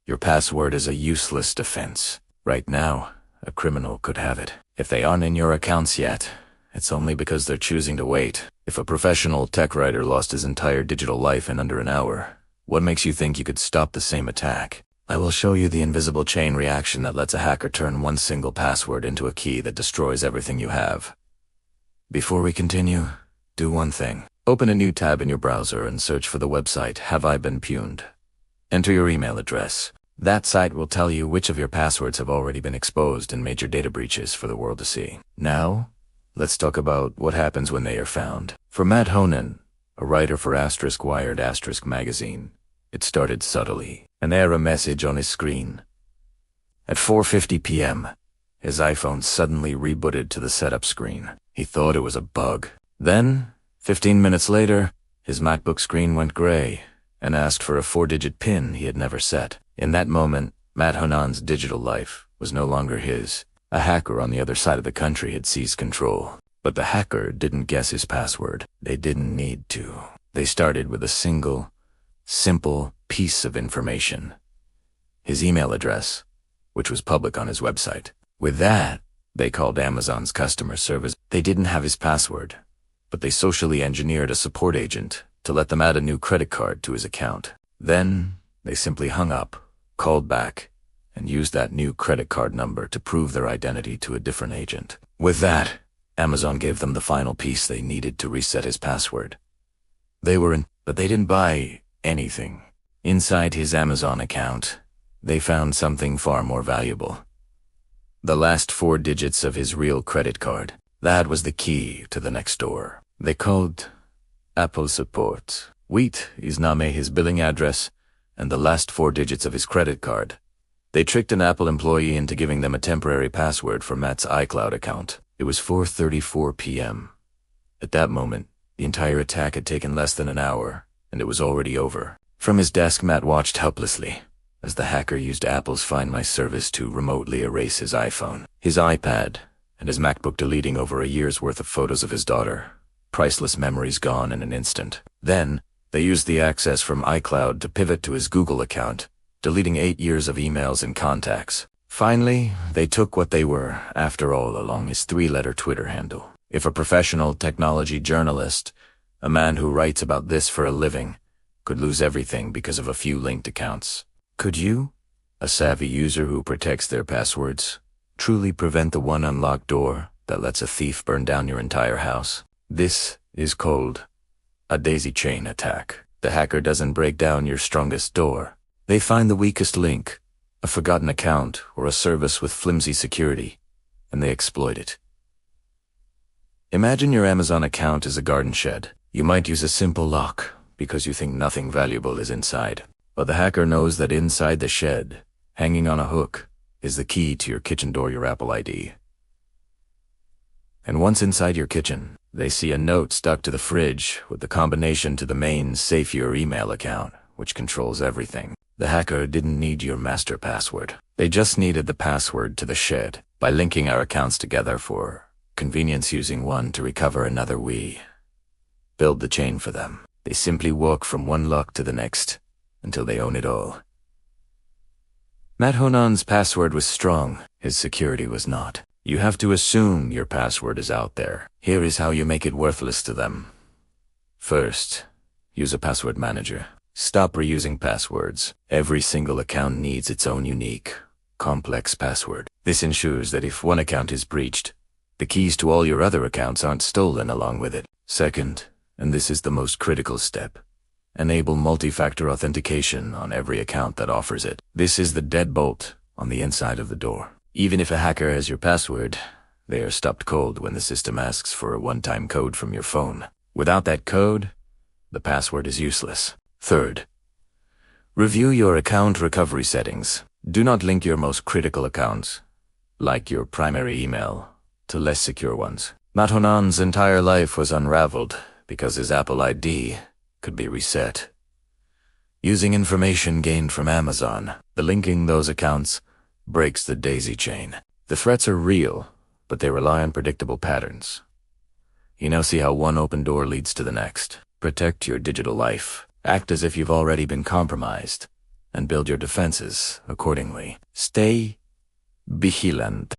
Your password is a useless defense. Right now, a criminal could have it. If they aren't in your accounts yet, it's only because they're choosing to wait. If a professional tech writer lost his entire digital life in under an hour, what makes you think you could stop the same attack? I will show you the invisible chain reaction that lets a hacker turn one single password into a key that destroys everything you have. Before we continue, do one thing. Open a new tab in your browser and search for the website Have I Been Pwned? Enter your email address. That site will tell you which of your passwords have already been exposed in major data breaches for the world to see. Now, let's talk about what happens when they are found. For Matt Honan, a writer for *Wired* magazine, it started subtly. An error message on his screen. At 4:50 p.m., his iPhone suddenly rebooted to the setup screen. He thought it was a bug. Then, 15 minutes later, his MacBook screen went gray and asked for a 4-digit PIN he had never set. In that moment, Matt Honan's digital life was no longer his. A hacker on the other side of the country had seized control. But the hacker didn't guess his password. They didn't need to. They started with a single, simple piece of information. His email address, which was public on his website. With that, they called Amazon's customer service. They didn't have his password, but they socially engineered a support agent to let them add a new credit card to his account. Then, they simply hung up, called back, and used that new credit card number to prove their identity to a different agent. With that, Amazon gave them the final piece they needed to reset his password. But they didn't buy anything. Inside his Amazon account, they found something far more valuable. The last 4 digits of his real credit card. That was the key to the next door. They called Apple support. Wheat is now his billing address and the last 4 digits of his credit card. They tricked an Apple employee into giving them a temporary password for Matt's iCloud account. It was 4:34 p.m. At that moment, the entire attack had taken less than an hour, and it was already over. From his desk, Matt watched helplessly as the hacker used Apple's Find My service to remotely erase his iPhone, his iPad, and his MacBook, deleting over a year's worth of photos of his daughter. Priceless memories gone in an instant. Then, they used the access from iCloud to pivot to his Google account, deleting 8 years of emails and contacts. Finally, they took what they were, after all, along his 3-letter Twitter handle. If a professional technology journalist, a man who writes about this for a living, could lose everything because of a few linked accounts, could you, a savvy user who protects their passwords, truly prevent the one unlocked door that lets a thief burn down your entire house? This is called a daisy chain attack. The hacker doesn't break down your strongest door. They find the weakest link, a forgotten account or a service with flimsy security, and they exploit it. Imagine your Amazon account is a garden shed. You might use a simple lock because you think nothing valuable is inside. But the hacker knows that inside the shed, hanging on a hook, is the key to your kitchen door, your Apple ID. And once inside your kitchen, they see a note stuck to the fridge with the combination to the main Safe Your Email account, which controls everything. The hacker didn't need your master password. They just needed the password to the shed. By linking our accounts together for convenience, using one to recover another, we build the chain for them. They simply walk from one lock to the next until they own it all. Matt Honan's password was strong. His security was not. You have to assume your password is out there. Here is how you make it worthless to them. First, use a password manager. Stop reusing passwords. Every single account needs its own unique, complex password. This ensures that if one account is breached, the keys to all your other accounts aren't stolen along with it. Second, and this is the most critical step, enable multi-factor authentication on every account that offers it. This is the deadbolt on the inside of the door. Even if a hacker has your password, they are stopped cold when the system asks for a one-time code from your phone. Without that code, the password is useless. Third, review your account recovery settings. Do not link your most critical accounts, like your primary email, to less secure ones. Matt Honan's entire life was unraveled because his Apple ID could be reset. Using information gained from Amazon, the linking those accounts breaks the daisy chain. The threats are real, but they rely on predictable patterns. You now see how one open door leads to the next. Protect your digital life. Act as if you've already been compromised, and build your defenses accordingly. Stay vigilant.